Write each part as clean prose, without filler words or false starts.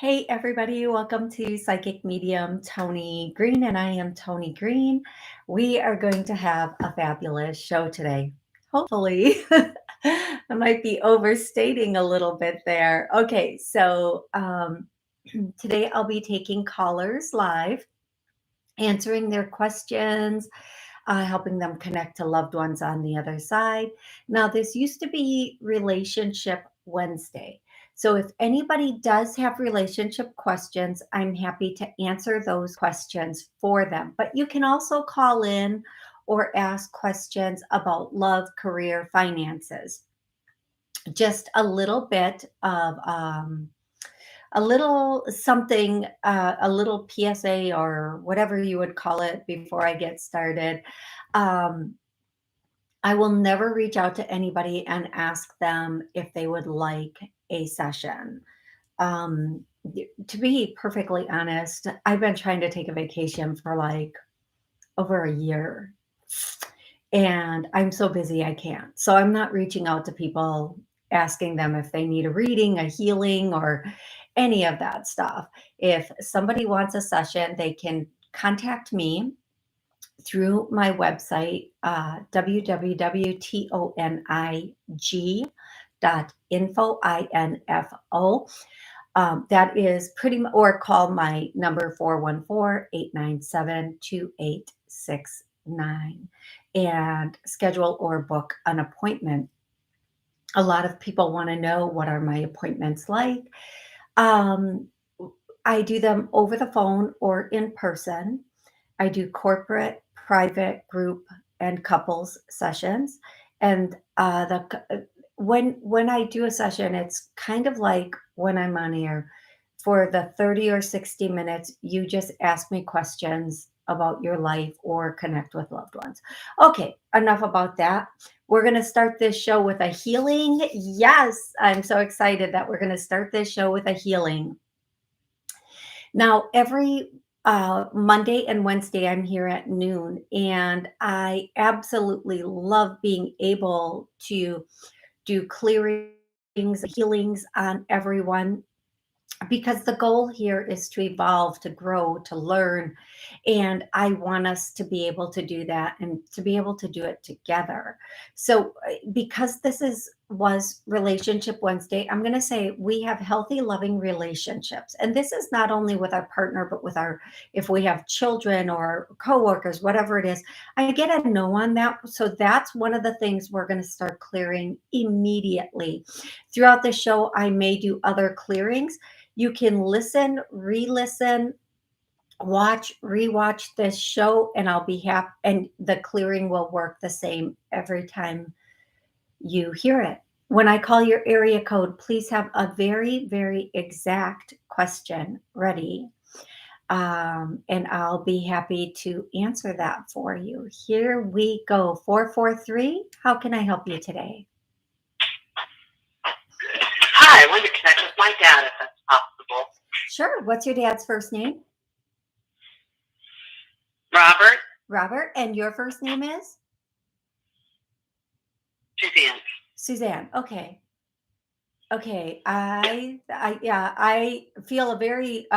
Hey, everybody, welcome to Psychic Medium Toni Greene, and I am Toni Greene. We are going to have a fabulous show today. Hopefully, I might be overstating a little bit there. Okay, so today I'll be taking callers live, answering their questions, helping them connect to loved ones on the other side. Now, this used to be Relationship Wednesday. So, if anybody does have relationship questions, I'm happy to answer those questions for them. But you can also call in or ask questions about love, career, finances. Just a little something, a little PSA or whatever you would call it before I get started. Um, I will never reach out to anybody and ask them if they would like a session. To be perfectly honest, I've been trying to take a vacation for like over a year and I'm so busy I can't. So I'm not reaching out to people asking them if they need a reading, a healing, or any of that stuff. If somebody wants a session, they can contact me through my website, www.tonig.info. That is pretty much, or call my number 414-897-2869 and schedule or book an appointment. A lot of people want to know, what are my appointments like? Um, I do them over the phone or in person. I do corporate, private, group, and couples sessions. And when I do a session, it's kind of like when I'm on air. For the 30 or 60 minutes, you just ask me questions about your life or connect with loved ones. Okay, enough about that. We're going to start this show with a healing. Yes, I'm so excited that we're going to start this show with a healing. Now, every Monday and Wednesday, I'm here at noon, and I absolutely love being able to do clearings, healings on everyone, because the goal here is to evolve, to grow, to learn. And I want us to be able to do that and to be able to do it together. So because was Relationship Wednesday, I'm going to say we have healthy, loving relationships. And this is not only with our partner, but with if we have children or coworkers, whatever it is. I get a no on that. So that's one of the things we're going to start clearing immediately. Throughout the show, I may do other clearings. You can listen, re-listen, watch, rewatch this show, and I'll be happy. And the clearing will work the same every time you hear it. When I call your area code, please have a very, very exact question ready. And I'll be happy to answer that for you. Here we go. 443. How can I help you today? Hi, I wanted to connect with my dad if that's possible. Sure. What's your dad's first name? Robert. Robert. And your first name is? Suzanne. Suzanne. Okay. Okay. I feel a very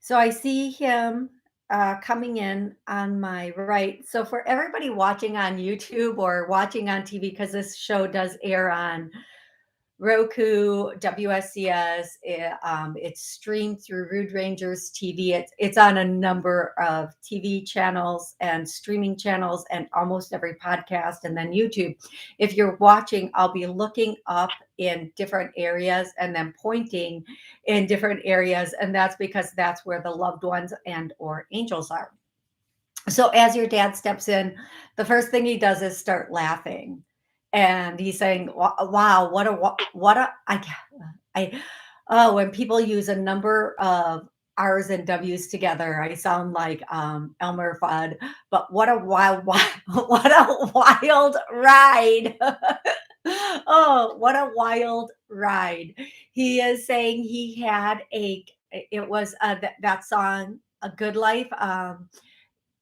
so I see him coming in on my right. So for everybody watching on YouTube or watching on TV, because this show does air on Roku, WSCS, it's streamed through Rude Rangers TV. It's on a number of TV channels and streaming channels and almost every podcast, and then YouTube. If you're watching, I'll be looking up in different areas and then pointing in different areas, and that's because that's where the loved ones and or angels are. So as your dad steps in, the first thing he does is start laughing. And he's saying, wow, when people use a number of R's and W's together, I sound like Elmer Fudd, but what a wild ride. Oh, what a wild ride. He is saying he had it was that song, A Good Life.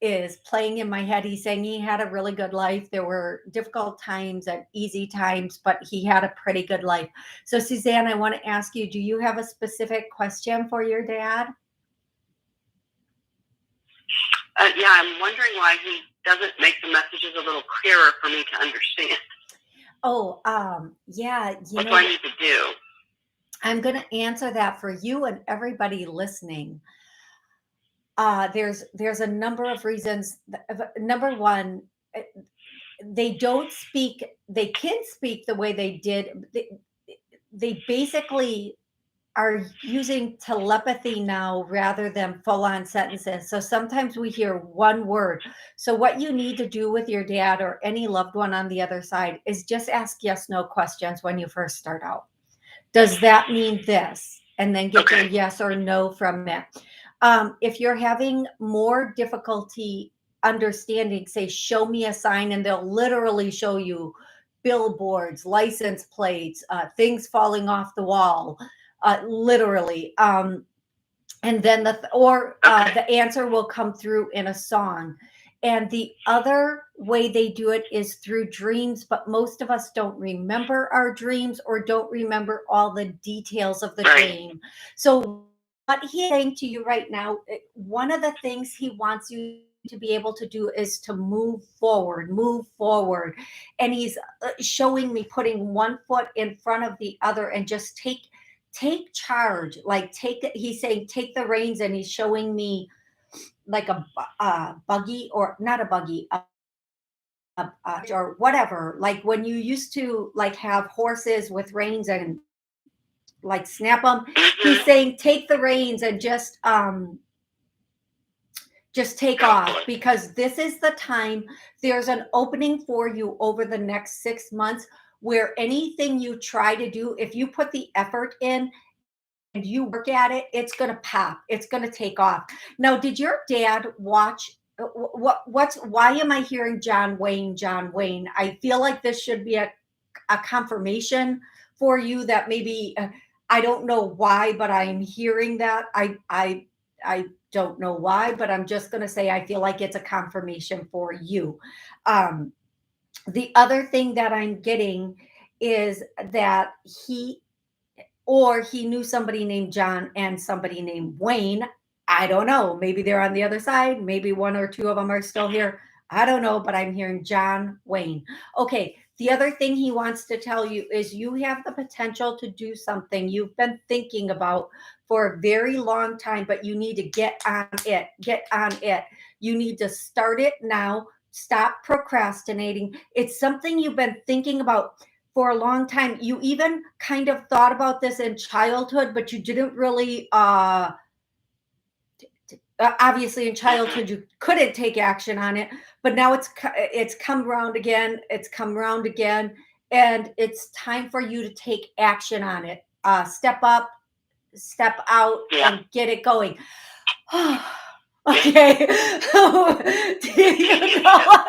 is playing in my head. He's saying he had a really good life. There were difficult times and easy times, but he had a pretty good life. So, Suzanne, I want to ask you, do you have a specific question for your dad? Yeah, I'm wondering why he doesn't make the messages a little clearer for me to understand. Oh, yeah, What do I need to do? I'm going to answer that for you and everybody listening. There's a number of reasons. Number one, eh, they don't speak. They can speak the way they did. They basically are using telepathy now rather than full on sentences. So sometimes we hear one word. So what you need to do with your dad or any loved one on the other side is just ask yes no questions when you first start out. Does that mean this? And then get your Okay. yes or no from it. If you're having more difficulty understanding, say, show me a sign, and they'll literally show you billboards, license plates, things falling off the wall, literally. And then Okay. the answer will come through in a song. And the other way they do it is through dreams, but most of us don't remember our dreams or don't remember all the details of the Right. dream. So what he's saying to you right now, one of the things he wants you to be able to do is to move forward. And he's showing me putting one foot in front of the other and just take charge, like he's saying take the reins, and he's showing me like a buggy, or not a buggy, or whatever, like when you used to like have horses with reins and like snap them. He's Mm-hmm. saying take the reins and just take Go off, for it. because this is the time. There's an opening for you over the next 6 months where anything you try to do, if you put the effort in and you work at it, it's going to pop. It's going to take off. Now, did your dad watch? Why am I hearing John Wayne? John Wayne. I feel like this should be a confirmation for you that maybe I don't know why, but I'm hearing that. I don't know why, but I'm just going to say I feel like it's a confirmation for you. Um, the other thing that I'm getting is that he knew somebody named John and somebody named Wayne. I don't know. Maybe they're on the other side. Maybe one or two of them are still here. I don't know, but I'm hearing John Wayne. Okay. The other thing he wants to tell you is you have the potential to do something you've been thinking about for a very long time, but you need to get on it. Get on it. You need to start it now. Stop procrastinating. It's something you've been thinking about for a long time. You even kind of thought about this in childhood, but you didn't really obviously in Mm-hmm. childhood you couldn't take action on it, but now it's come around again. It's come around again, and it's time for you to take action on it. Step up, step out, Yeah. and get it going. Okay. Do you know?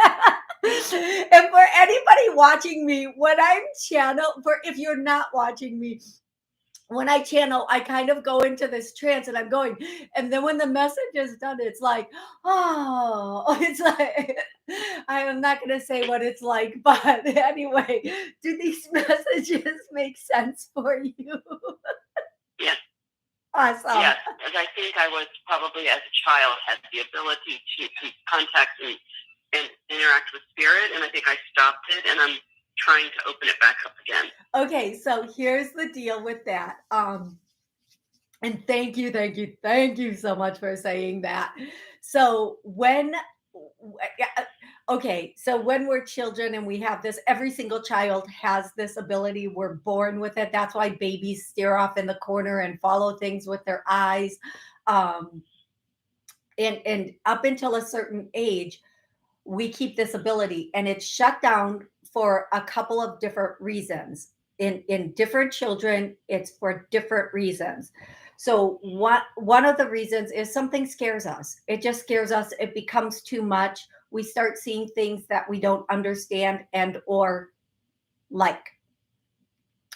And for anybody watching me, when I'm if you're not watching me, when I channel, I kind of go into this trance and I'm going. And then when the message is done, it's like, oh, it's like, I am not going to say what it's like, but anyway, do these messages make sense for you? Yes. Awesome. Yes. As I think I was probably as a child had the ability to contact and interact with spirit, and I think I stopped it, and I'm trying to open it back up again. Okay, so here's the deal with that. And thank you so much for saying that. So okay, so when we're children and we have this, every single child has this ability. We're born with it. That's why babies stare off in the corner and follow things with their eyes. Um, and up until a certain age, we keep this ability, and it's shut down for a couple of different reasons. In different children, it's for different reasons. So one of the reasons is something scares us. It just scares us. It becomes too much. We start seeing things that we don't understand and or like.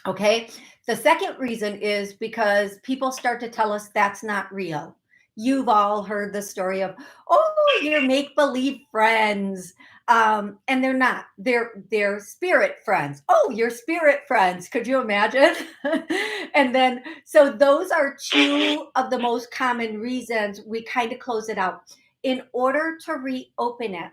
Okay. The second reason is because people start to tell us that's not real. You've all heard the story of, oh, your make-believe friends. And they're not. They're spirit friends. Oh, your spirit friends. Could you imagine? And then so those are Mhm. two of the most common reasons we kind of close it out. In order to reopen it,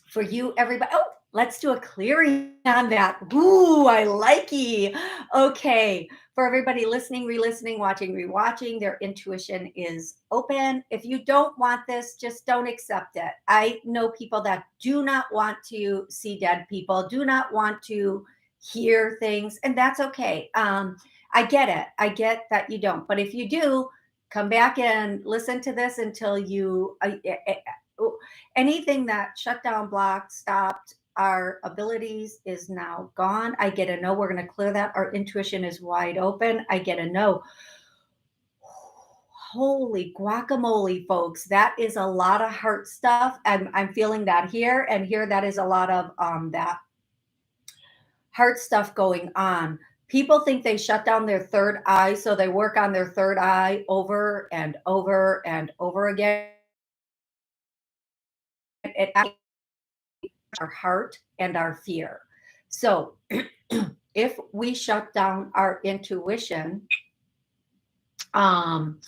for you, everybody. Oh, let's do a clearing on that. Ooh, I like it. Okay, for everybody listening, re-listening, watching, rewatching, their intuition is open. If you don't want this, just don't accept it. I know people that do not want to see dead people, do not want to hear things, and that's okay. I get it. I get that you don't, but if you do, come back and listen to this until you anything that shut down, blocked, stopped our abilities is now gone. I get a no. We're going to clear that. Our intuition is wide open. I get a no. Holy guacamole, folks. That is a lot of heart stuff. I'm feeling that here. And here, that is a lot of that heart stuff going on. People think they shut down their third eye, so they work on their third eye over and over and over again. It our heart and our fear. So if we shut down our intuition, um,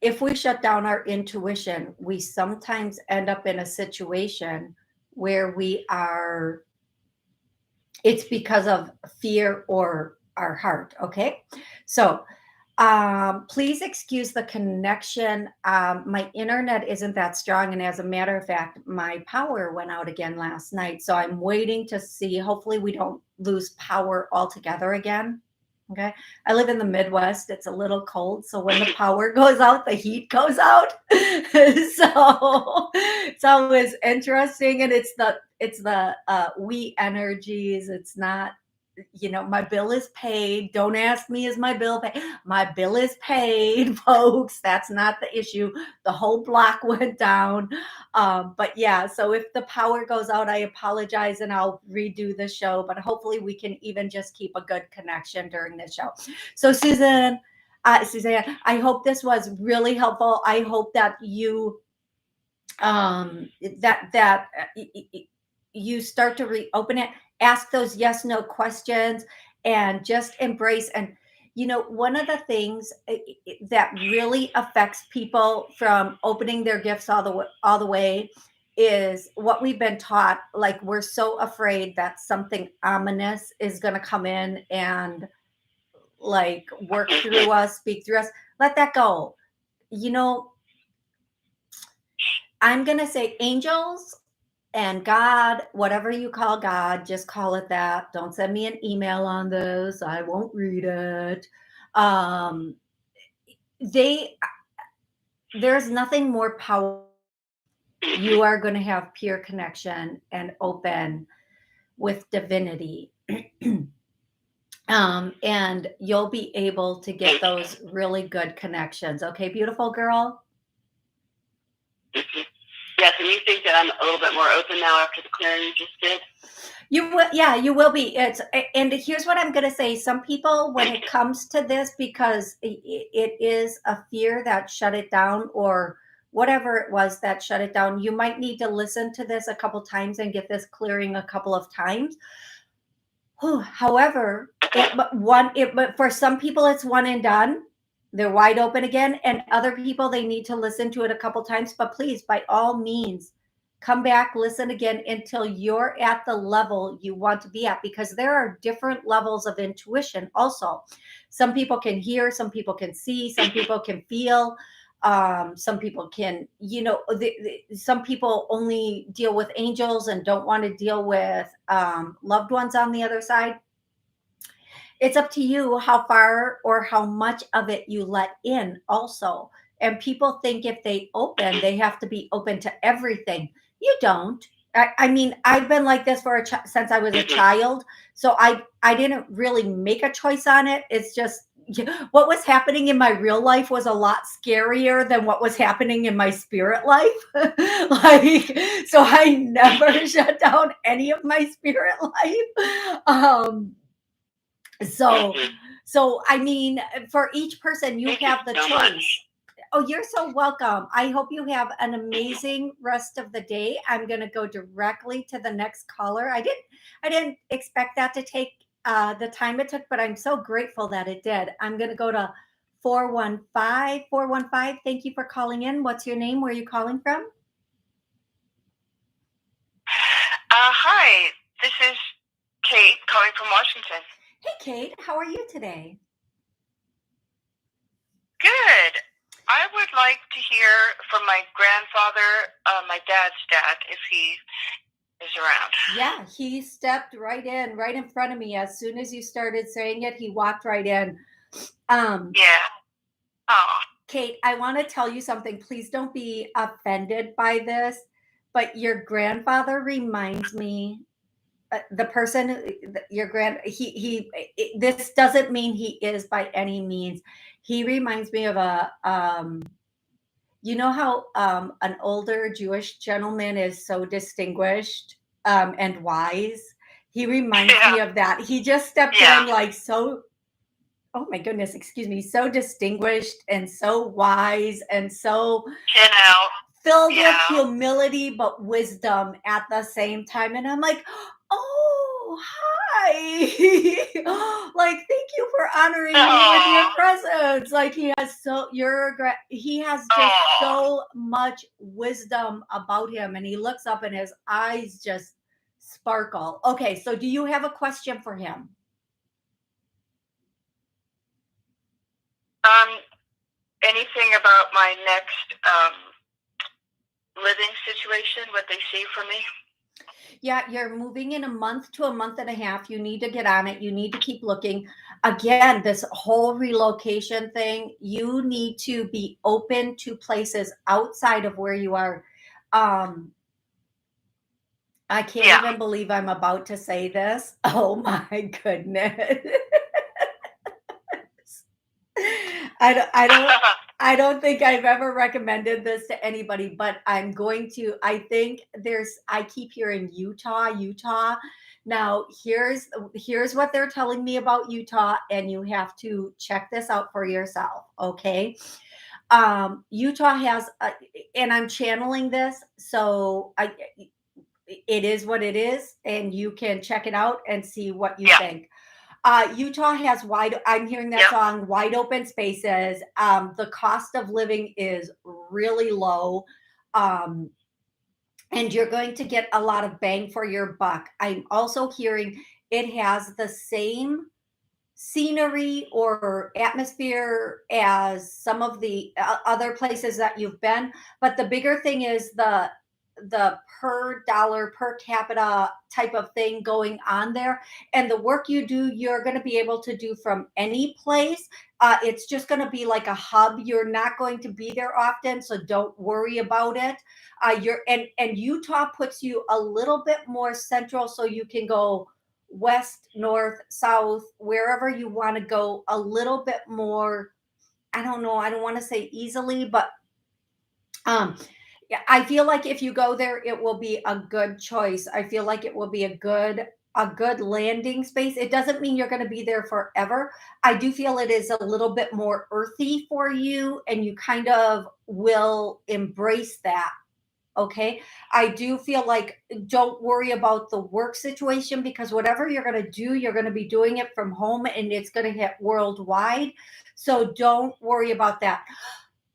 if we shut down our intuition, we sometimes end up in a situation where we are, it's because of fear or our heart. Okay. So please excuse the connection. My internet isn't that strong. And as a matter of fact, my power went out again last night. So I'm waiting to see. Hopefully, we don't lose power altogether again. Okay. I live in the Midwest. It's a little cold. So when the power goes out, the heat goes out. So it's always interesting. And it's the we energies. It's not, my bill is paid. Don't ask me, is my bill paid? My bill is paid, folks. That's not the issue. The whole block went down. But yeah, so if the power goes out, I apologize and I'll redo the show. But hopefully, we can even just keep a good connection during the show. So, Suzanne, I hope this was really helpful. I hope that you you start to reopen it, ask those yes no questions, and just embrace. And one of the things that really affects people from opening their gifts all the way is what we've been taught. Like, we're so afraid that something ominous is going to come in and like work through us, speak through us. Let that go. you know I'm going to say angels and God, whatever you call God, just call it that. Don't send me an email on this. I won't read it. Um, they, there's nothing more powerful. You are going to have pure connection and open with divinity. And you'll be able to get those really good connections. Okay, beautiful girl. Yes, and you think that I'm a little bit more open now after the clearing you just did? You will, yeah, you will be. And here's what I'm going to say. Some people, when it comes to this, because it is a fear that shut it down, or whatever it was that shut it down, you might need to listen to this a couple times and get this clearing a couple of times. However, but for some people, it's one and done. They're wide open again, and other people, they need to listen to it a couple times. But please, by all means, come back, listen again until you're at the level you want to be at, because there are different levels of intuition. Also, some people can hear, some people can see, some people can feel. Some people can, some people only deal with angels and don't want to deal with loved ones on the other side. It's up to you how far or how much of it you let in also. And people think if they open, they have to be open to everything. You don't. I mean, I've been like this since I was a child. So I didn't really make a choice on it. It's just what was happening in my real life was a lot scarier than what was happening in my spirit life. So I never shut down any of my spirit life. So, I mean, for each person, you have the choice. Oh, you're so welcome. I hope you have an amazing rest of the day. I'm going to go directly to the next caller. I didn't expect that to take the time it took, but I'm so grateful that it did. I'm going to go to 415. 415. Thank you for calling in. What's your name? Where are you calling from? Hi, this is Kate calling from Washington. Hey, Kate. How are you today? Good. I would like to hear from my grandfather, my dad's dad, if he is around. Yeah, he stepped right in front of me. As soon as you started saying it, he walked right in. Yeah. Oh. Kate, I want to tell you something. Please don't be offended by this, but your grandfather reminds me, the person, this doesn't mean he is by any means. He reminds me of you know how an older Jewish gentleman is so distinguished and wise? He reminds me of that. He just stepped in like so, oh my goodness, excuse me, so distinguished and so wise and so filled with humility but wisdom at the same time. And I'm like, oh, hi. Like, thank you for honoring me with your presence. Like, he has just so much wisdom about him, and he looks up and his eyes just sparkle. Okay, so do you have a question for him? Anything about my next living situation, what they see for me? Yeah, you're moving in a month to a month and a half. You need to get on it. You need to keep looking. Again, this whole relocation thing, you need to be open to places outside of where you are. I can't even believe I'm about to say this. Oh my goodness. I don't think I've ever recommended this to anybody, but I'm going to. I keep hearing Utah. Now, here's what they're telling me about Utah, and you have to check this out for yourself, okay? Utah has, and I'm channeling this, so it is what it is, and you can check it out and see what you think. Utah has I'm hearing that song, wide open spaces. The cost of living is really low. And you're going to get a lot of bang for your buck. I'm also hearing it has the same scenery or atmosphere as some of the other places that you've been. But the bigger thing is the per dollar per capita type of thing going on there, and the work you do, you're going to be able to do from any place. It's just going to be like a hub. You're not going to be there often, so don't worry about it. And Utah puts you a little bit more central, so you can go west, north, south, wherever you want to go, a little bit more. I don't know, I don't want to say easily, but yeah, I feel like if you go there, it will be a good choice. I feel like it will be a good landing space. It doesn't mean you're going to be there forever. I do feel it is a little bit more earthy for you, and you kind of will embrace that. Okay. I do feel like don't worry about the work situation, because whatever you're going to do, you're going to be doing it from home, and it's going to hit worldwide. So don't worry about that.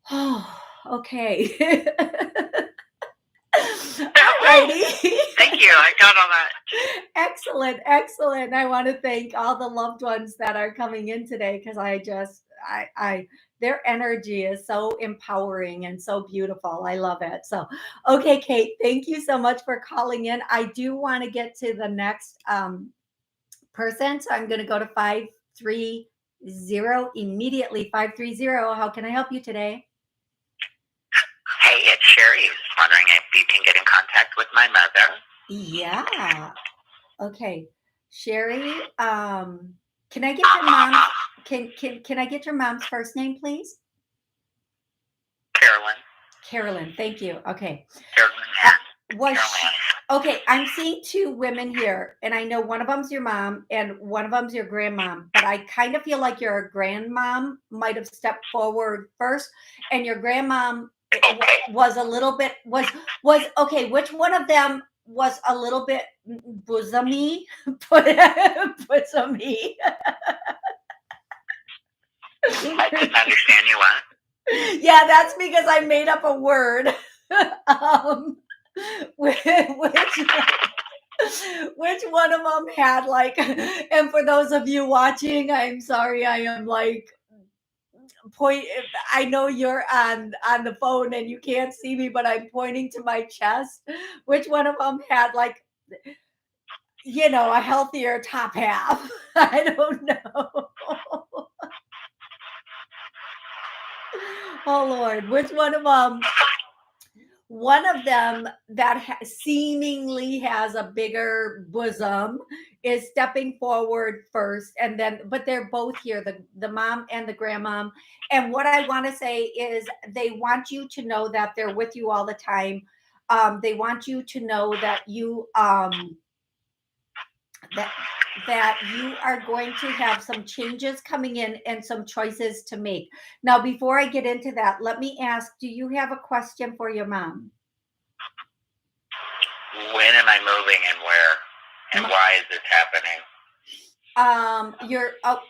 Oh, okay. Alrighty. Thank you. I got all that. Excellent. I want to thank all the loved ones that are coming in today, because their energy is so empowering and so beautiful. I love it. So, okay, Kate, thank you so much for calling in. I do want to get to the next person. So I'm going to go to 530 immediately. 530. How can I help you today? Hey, it's Sherry. I was wondering if you can get in contact with my mother. Yeah. Okay. Sherry, can I get your mom's can I get your mom's first name, please? Carolyn. Carolyn, thank you. Okay. Carolyn. Okay, I'm seeing two women here, and I know one of them's your mom and one of them's your grandmom, but I kind of feel like your grandmom might have stepped forward first, and your grandmom Okay. was a little bit was okay. Which one of them was a little bit bosomy? Bosomy. I didn't understand you what? Yeah, that's because I made up a word. Which which one of them had like, and for those of you watching, I'm sorry, I am like point. I know you're on the phone and you can't see me, but I'm pointing to my chest. Which one of them had like, a healthier top half? I don't know. Oh Lord, which one of them? One of them that seemingly has a bigger bosom is stepping forward first, and then, but they're both here, the mom and the grandmom. And what I want to say is they want you to know that they're with you all the time. They want you to know that you that you are going to have some changes coming in and some choices to make. Now, before I get into that, let me ask, do you have a question for your mom? When am I moving and where? And why is this happening?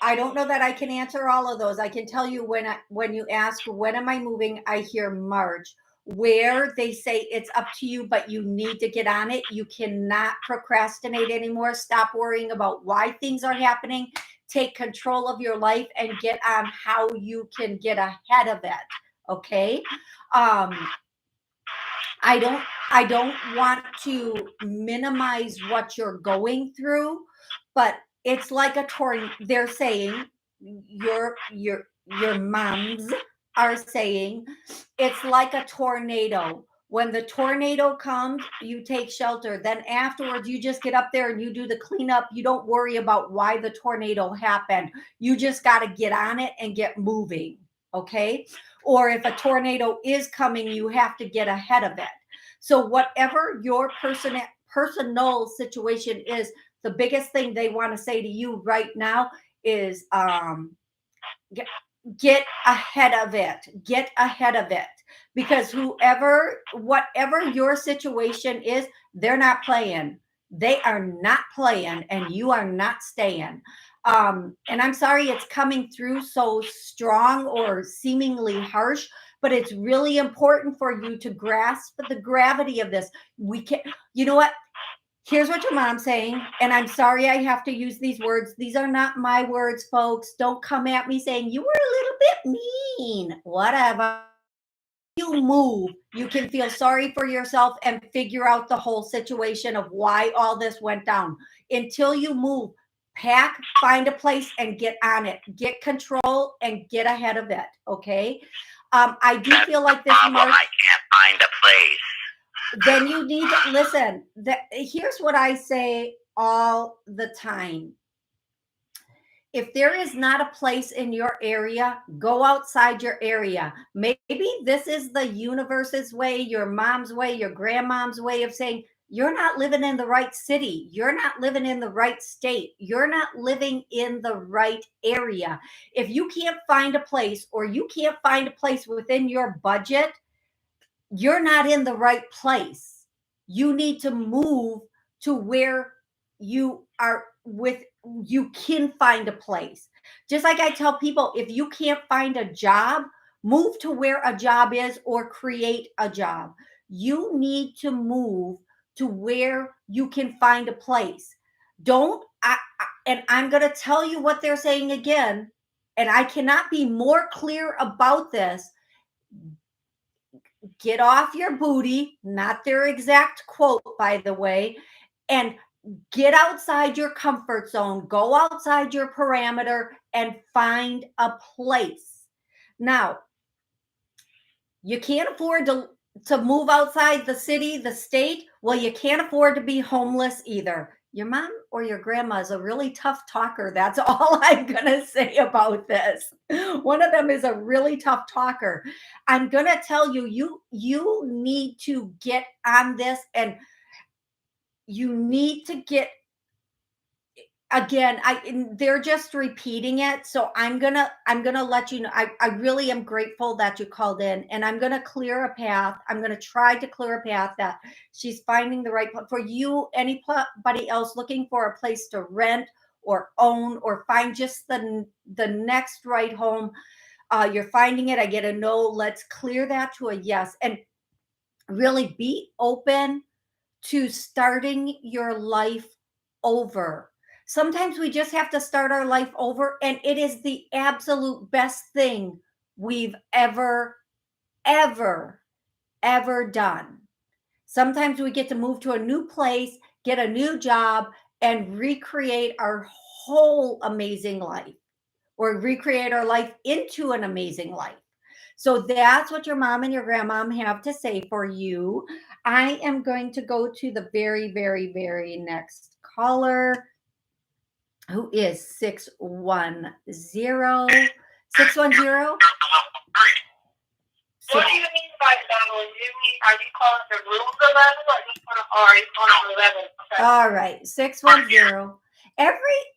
I don't know that I can answer all of those. I can tell you when you ask, when am I moving? I hear March. Where they say it's up to you, but you need to get on it. You cannot procrastinate anymore. Stop worrying about why things are happening. Take control of your life and get on how you can get ahead of it. Okay. I don't want to minimize what you're going through, but it's like a tornado. They're saying your moms are saying it's like a tornado. When the tornado comes, you take shelter. Then afterwards, you just get up there and you do the cleanup. You don't worry about why the tornado happened. You just got to get on it and get moving. Okay. Or if a tornado is coming, you have to get ahead of it. So whatever your personal situation is, the biggest thing they want to say to you right now is get ahead of it. Get ahead of it. Because whatever your situation is, they're not playing. They are not playing, and you are not staying. And I'm sorry it's coming through so strong or seemingly harsh, but it's really important for you to grasp the gravity of this. We can, you know what? Here's what your mom's saying, and I'm sorry I have to use these words. These are not my words, folks. Don't come at me saying you were a little bit mean. Whatever. You move, you can feel sorry for yourself and figure out the whole situation of why all this went down. Until you move, pack, find a place and get on it. Get control and get ahead of it. Okay. I do feel like this March. I can't find a place. Then you need to listen. Here's what I say all the time. If there is not a place in your area, go outside your area. Maybe this is the universe's way, your mom's way, your grandmom's way of saying, you're not living in the right city. You're not living in the right state. You're not living in the right area. If you can't find a place, or you can't find a place within your budget, you're not in the right place. You need to move to where you are you can find a place. Just like I tell people, if you can't find a job, move to where a job is or create a job. You need to move to where you can find a place. And I'm going to tell you what they're saying again, and I cannot be more clear about this. Get off your booty, not their exact quote, by the way, and get outside your comfort zone. Go outside your parameter and find a place. Now, you can't afford to move outside the city, the state. Well, you can't afford to be homeless either. Your mom or your grandma is a really tough talker. That's all I'm going to say about this. One of them is a really tough talker. I'm going to tell you, you need to get on this. And you need to get, again, they're just repeating it. So I'm gonna let you know. I really am grateful that you called in, and I'm gonna clear a path. I'm gonna try to clear a path that she's finding the right for you. Anybody else looking for a place to rent or own or find just the next right home, you're finding it. I get a no. Let's clear that to a yes, and really be open to starting your life over. Sometimes we just have to start our life over, and it is the absolute best thing we've ever, ever done. Sometimes we get to move to a new place, get a new job, and recreate our whole amazing life, or recreate our life into an amazing life. So that's what your mom and your grandmom have to say for you. I am going to go to the very, very, very next caller, who is 610. 610? What do you mean by that? Are you calling the rules 11 or are you calling 11? Okay. All right, 610.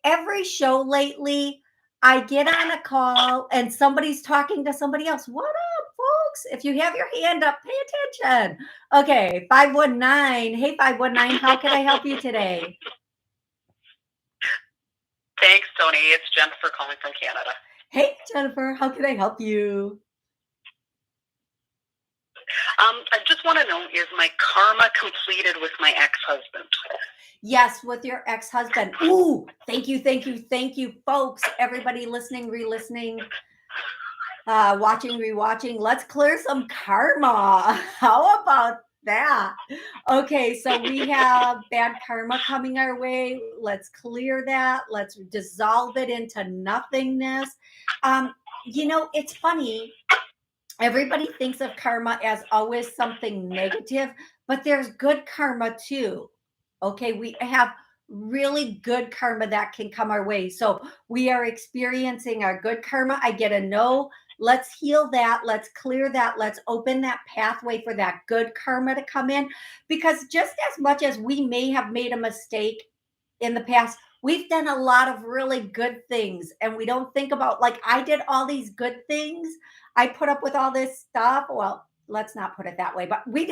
Every show lately, I get on a call and somebody's talking to somebody else. What up, folks? If you have your hand up, pay attention. Okay, 519. Hey, 519, how can I help you today? Thanks, Toni. It's Jennifer calling from Canada. Hey, Jennifer, how can I help you? I just want to know, is my karma completed with my ex-husband? Yes, with your ex-husband. Ooh, thank you, folks. Everybody listening, re-listening, watching, rewatching. Let's clear some karma. How about that? Okay, so we have bad karma coming our way. Let's clear that. Let's dissolve it into nothingness. It's funny. Everybody thinks of karma as always something negative, but there's good karma too. Okay, we have really good karma that can come our way. So we are experiencing our good karma. I get a no. Let's heal that. Let's clear that. Let's open that pathway for that good karma to come in. Because just as much as we may have made a mistake in the past, we've done a lot of really good things. And we don't think about, like, I did all these good things. I put up with all this stuff. Well, let's not put it that way, but we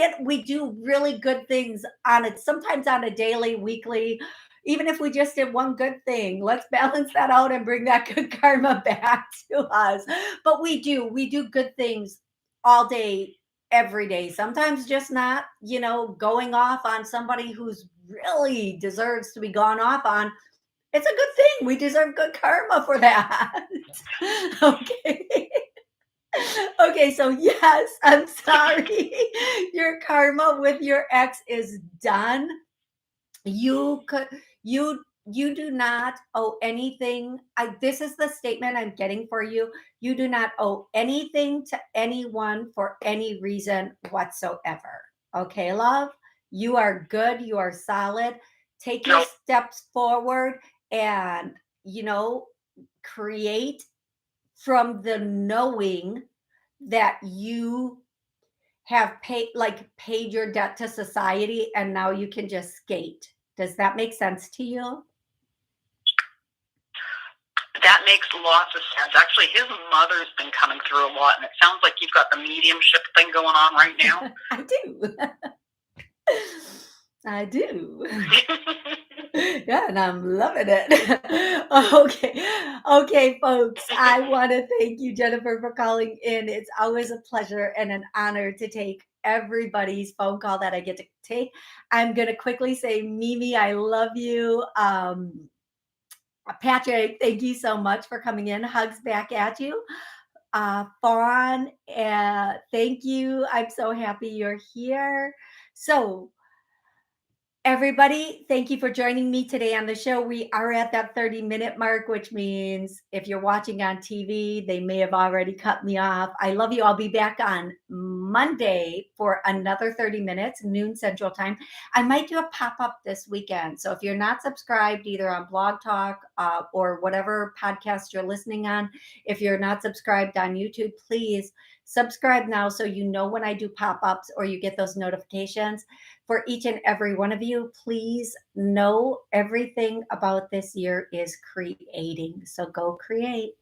do really good things on it, sometimes on a daily, weekly, even if we just did one good thing. Let's balance that out and bring that good karma back to us. But we do good things all day, every day. Sometimes just not, going off on somebody who's really deserves to be gone off on. It's a good thing. We deserve good karma for that. Okay. Okay, so yes, I'm sorry. Your karma with your ex is done. You do not owe anything. This is the statement I'm getting for you. You do not owe anything to anyone for any reason whatsoever. Okay, love? You are good. You are solid. Take your steps forward and, create from the knowing that you have paid your debt to society, and now you can just skate. Does that make sense to you? That makes lots of sense. Actually, his mother's been coming through a lot, and it sounds like you've got the mediumship thing going on right now. I do. I do. Yeah, and I'm loving it. Okay, folks. I want to thank you, Jennifer, for calling in. It's always a pleasure and an honor to take everybody's phone call that I get to take. I'm going to quickly say, Mimi, I love you. Patrick, thank you so much for coming in. Hugs back at you. Fawn, thank you. I'm so happy you're here. So, everybody, thank you for joining me today on the show. We are at that 30-minute mark, which means if you're watching on TV, they may have already cut me off. I love you. I'll be back on Monday for another 30 minutes, noon Central Time. I might do a pop-up this weekend. So if you're not subscribed either on Blog Talk or whatever podcast you're listening on, if you're not subscribed on YouTube, please Subscribe now so you know when I do pop-ups or you get those notifications. For each and every one of you, please know everything about this year is creating. So go create.